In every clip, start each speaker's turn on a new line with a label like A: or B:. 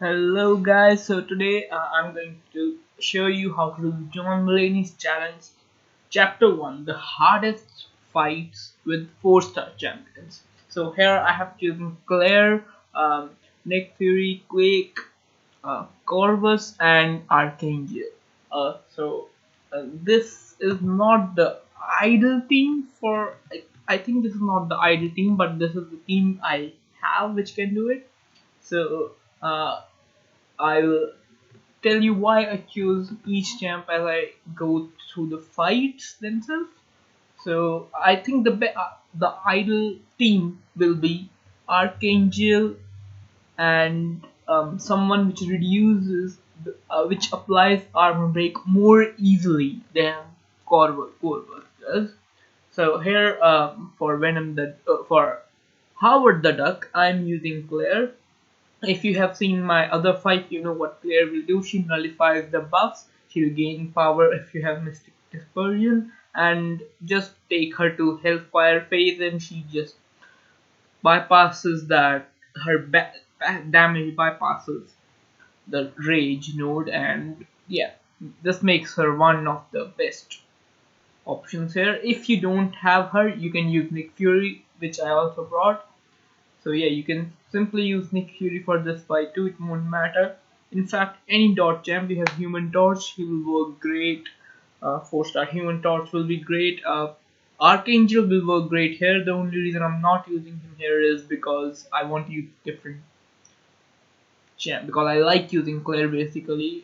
A: Hello guys, so today I'm going to show you how to do John Mulaney's challenge chapter 1, the hardest fights with 4-star champions. So here I have chosen Claire, Nick Fury, Quake, Corvus and Archangel. This is not the ideal team for I think this is not the ideal team, but this is the team I have which can do it. So uh, I will tell you why I choose each champ as I go through the fights themselves. So I think the ideal team will be Archangel and someone which reduces which applies armor break more easily than Corvus does. So here for Venom for Howard the Duck, I'm using Claire. If you have seen my other fight, you know what Claire will do. She nullifies the buffs. She'll gain power if you have Mystic Dispersion, and just take her to Hellfire phase, and she just bypasses that. Her damage bypasses the Rage node, and yeah, this makes her one of the best options here. If you don't have her, you can use Nick Fury, which I also brought. So yeah, you can simply use Nick Fury for this fight too, it won't matter. In fact, any dot champ, we have Human Torch, he will work great. 4-star Human Torch will be great. Archangel will work great here. The only reason I'm not using him here is because I want to use different champ, because I like using Claire basically.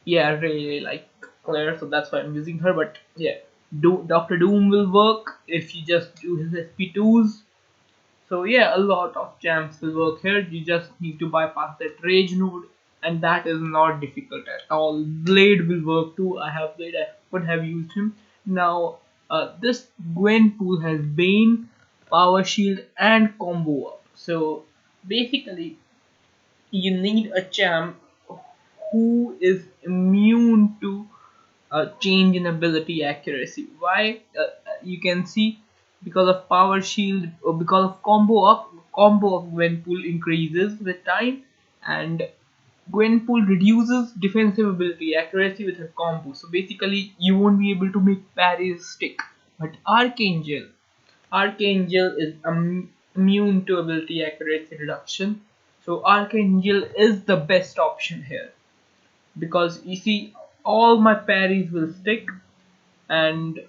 A: Yeah, I really like Claire, so that's why I'm using her. But yeah, Doctor Doom will work if you just do his SP2s. So yeah, a lot of champs will work here. You just need to bypass that rage node, and that is not difficult at all. Blade will work too. I have Blade. I could have used him. Now, this Gwen pool has Bane, Power Shield, and Combo up. So basically, you need a champ who is immune to change in ability accuracy. Why? You can see because of power shield or because of combo of Gwenpool increases with time, and Gwenpool reduces defensive ability accuracy with her combo. So basically, you won't be able to make parries stick. But Archangel is immune to ability accuracy reduction. So Archangel is the best option here because you see all my parries will stick, and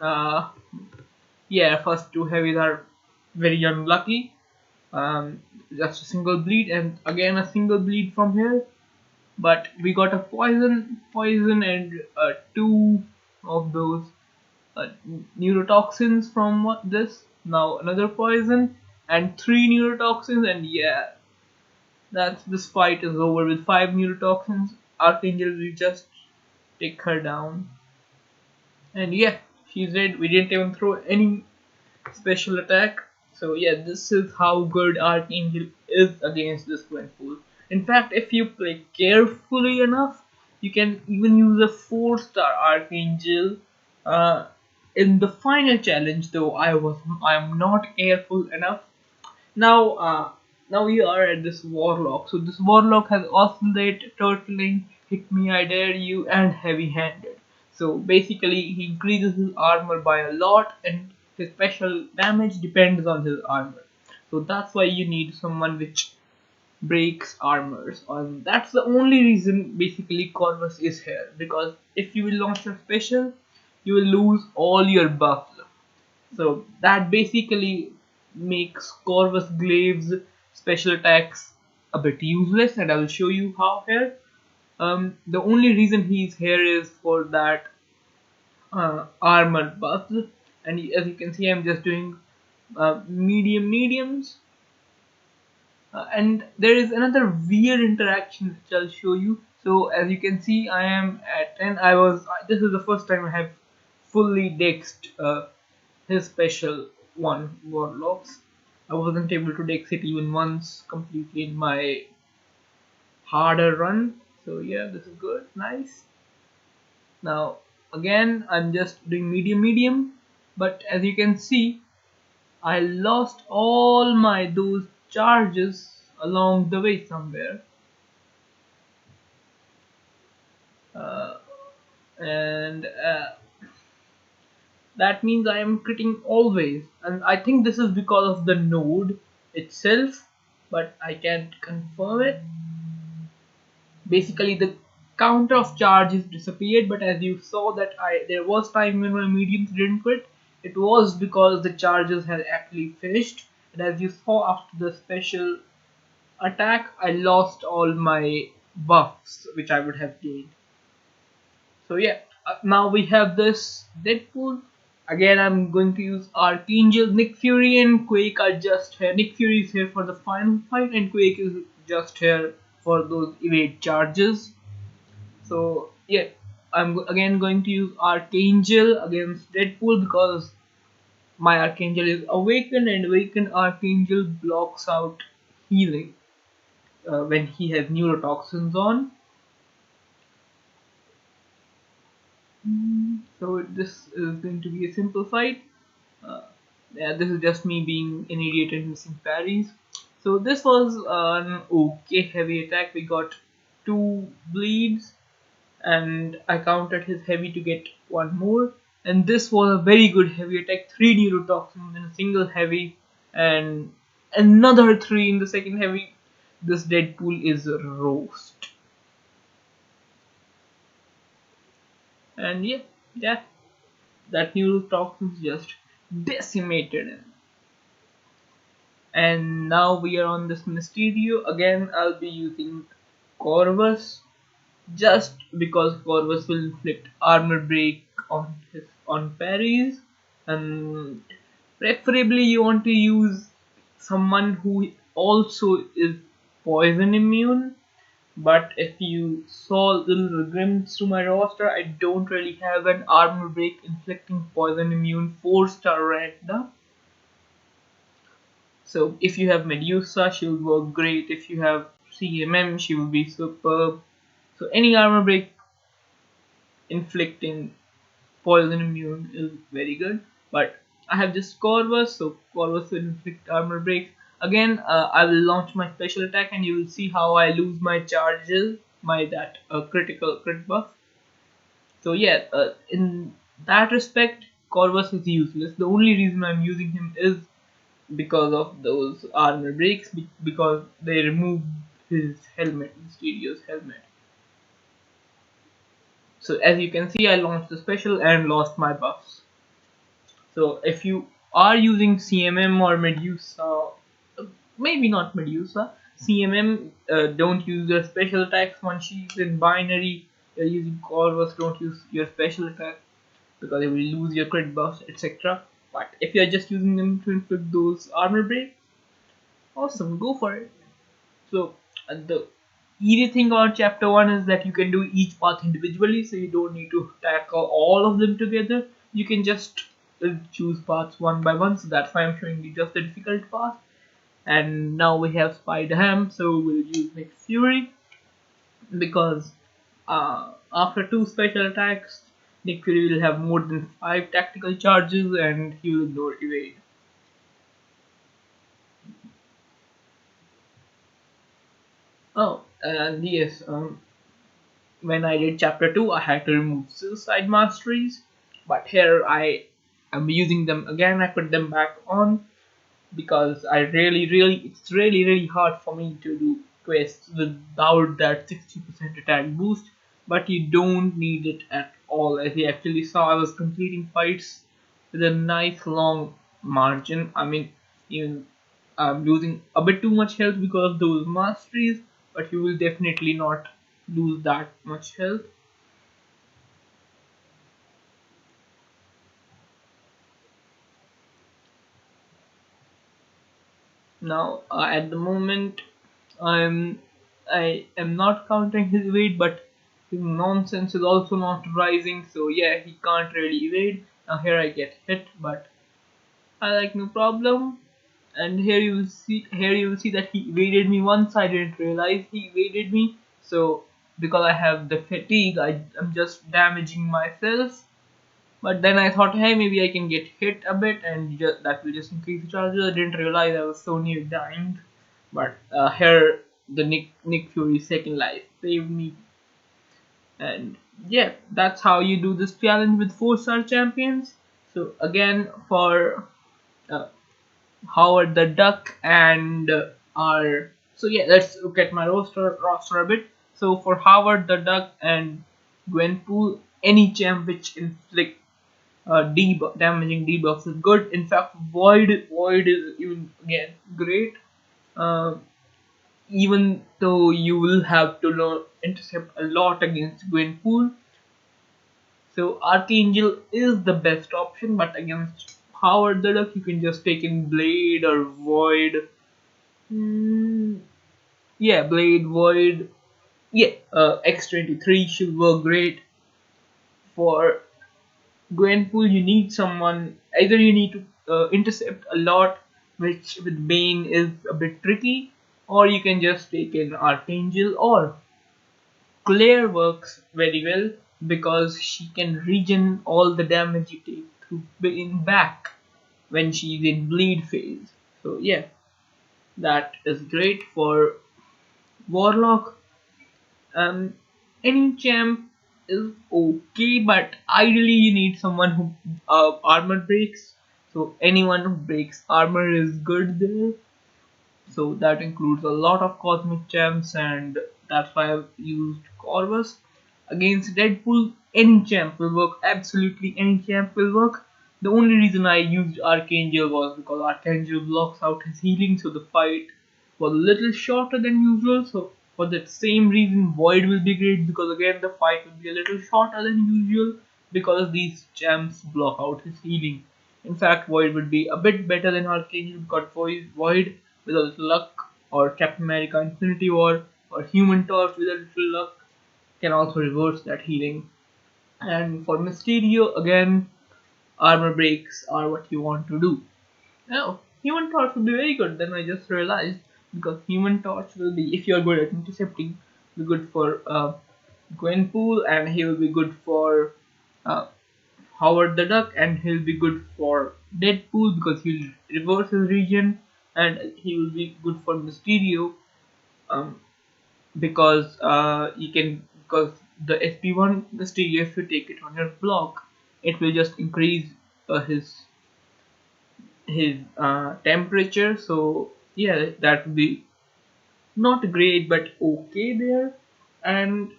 A: uh, yeah, first two heavies are very unlucky. Just a single bleed and again a single bleed from here, but we got a poison and two of those uh, neurotoxins from this. Now another poison and three neurotoxins, and yeah, that's this fight is over with five neurotoxins. Archangel will just take her down. And yeah, she's dead. We didn't even throw any special attack. So yeah, this is how good Archangel is against this Gwenpool. In fact, if you play carefully enough, you can even use a 4-star Archangel uh, in the final challenge. Though I am not careful enough. Now, now we are at this Warlock. So this Warlock has Oscillate, Turtling, Hit Me, I Dare You, and Heavy Handed. So basically, he increases his armor by a lot, and his special damage depends on his armor. So that's why you need someone which breaks armors. And that's the only reason basically Corvus is here. Because if you will launch your special, you will lose all your buffs. So that basically makes Corvus Glaive's special attacks a bit useless, and I will show you how here. The only reason he's here is for that armor buff, and as you can see, I'm just doing mediums. And there is another weird interaction which I'll show you. So as you can see, I am at 10. This is the first time I have fully dexed his special one Warlocks. I wasn't able to dex it even once completely in my harder run. So yeah, this is good, nice. Now again, I'm just doing medium, but as you can see, I lost all my those charges, along the way somewhere. Uh, and that means I am critting always, and I think this is because of the node itself, but I can't confirm it. Basically, the counter of charges disappeared, but as you saw that there was time when my mediums didn't crit. It was because the charges had actually finished, and as you saw after the special attack, I lost all my buffs which I would have gained. So yeah, now we have this Deadpool. Again, I'm going to use Archangel. Nick Fury and Quake are just here. Nick Fury is here for the final fight, and Quake is just here for those evade charges. So yeah, I'm again going to use Archangel against Deadpool because my Archangel is awakened, and awakened Archangel blocks out healing when he has neurotoxins on. So this is going to be a simple fight. Uh, yeah, this is just me being an idiot and missing parries. So this was an okay heavy attack. We got 2 bleeds, and I countered his heavy to get 1 more. And this was a very good heavy attack. 3 neurotoxins in a single heavy, and another 3 in the second heavy. This Deadpool is a roast. And yeah, that neurotoxins just decimated him. And now we are on this Mysterio. Again, I'll be using Corvus just because Corvus will inflict armor break on his on parries, and preferably you want to use someone who also is poison immune. But if you saw little glimpse to my roster, I don't really have an armor break inflicting poison immune 4-star ranked up. So if you have Medusa, she will work great. If you have CMM, she will be superb. So any armor break inflicting poison immune is very good. But I have just Corvus, so Corvus will inflict armor breaks. Again, I will launch my special attack, and you will see how I lose my charges, my that critical crit buff. So yeah, in that respect, Corvus is useless. The only reason I'm using him is because of those armor breaks, because they removed his helmet, Mysterio's helmet. So as you can see, I launched the special and lost my buffs. So if you are using CMM or Medusa, maybe not Medusa, CMM, don't use your special attacks when she's in binary. You're using Corvus, don't use your special attack because you will lose your crit buffs, etc. But if you're just using them to inflict those armor breaks, awesome, go for it. So the easy thing about chapter 1 is that you can do each path individually, so you don't need to tackle all of them together. You can just choose paths one by one, so that's why I'm showing you just the difficult path. And now we have SpiderMan, so we'll use Nick Fury because after 2 special attacks, Nick Fury will have more than 5 tactical charges and he will ignore evade. Oh, and yes, when I did chapter 2, I had to remove suicide masteries, but here I am using them again. I put them back on because it's really hard for me to do quests without that 60% attack boost, but you don't need it at all. As you actually saw, I was completing fights with a nice long margin. I mean, even I'm losing a bit too much health because of those masteries, but you will definitely not lose that much health. Now, at the moment, I'm I am not counting his weight, but his nonsense is also not rising. So yeah, he can't really evade. Now here I get hit, but I like no problem. And here you will see that he evaded me once. I didn't realize he evaded me. So because I have the fatigue, I'm just damaging myself. But then I thought, hey, maybe I can get hit a bit, and that will just increase the charges. I didn't realize I was so near dying. But here the Nick Fury second life saved me, and yeah, that's how you do this challenge with 4-star champions. So again, for uh, Howard the Duck and our so yeah, let's look at my roster a bit. So for Howard the Duck and Gwenpool, any champ which inflict damaging debuffs is good. In fact, Void is even again great. Uh, Even though you will have to learn intercept a lot against Gwenpool, so Archangel is the best option, but against Howard the Duck, you can just take in Blade or Void. Hmm, yeah, Blade, Void. Yeah, X23 should work great. For Gwenpool, you need someone. Either you need to intercept a lot, which with Bane is a bit tricky, or you can just take in Archangel, or Claire works very well because she can regen all the damage you take through Bane back when she's in bleed phase. So yeah, that is great for Warlock. Um, any champ is okay, but ideally you need someone who armor breaks. So anyone who breaks armor is good there. So that includes a lot of cosmic champs, and that's why I've used Corvus. Against Deadpool, any champ will work. Absolutely any champ will work. The only reason I used Archangel was because Archangel blocks out his healing, so the fight was a little shorter than usual. So for that same reason, Void will be great because again the fight will be a little shorter than usual because these champs block out his healing. In fact, Void would be a bit better than Archangel because Void with a little luck, or Captain America Infinity War, or Human Torch with a little luck can also reverse that healing. And for Mysterio, again, armor breaks are what you want to do. Now, Human Torch will be very good, then I just realized, because Human Torch will be, if you're good at intercepting, be good for Gwenpool, and he will be good for uh, Howard the Duck, and he'll be good for Deadpool because he'll reverse his regen, and he will be good for Mysterio um, because you can because the SP1 Mysterio, if you take it on your block, it will just increase his temperature. So yeah, that would be not great but okay there. And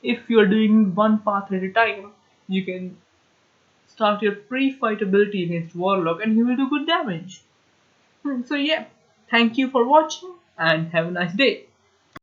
A: if you're doing one path at a time, you can start your pre-fight ability against Warlock and he will do good damage. So yeah, thank you for watching and have a nice day.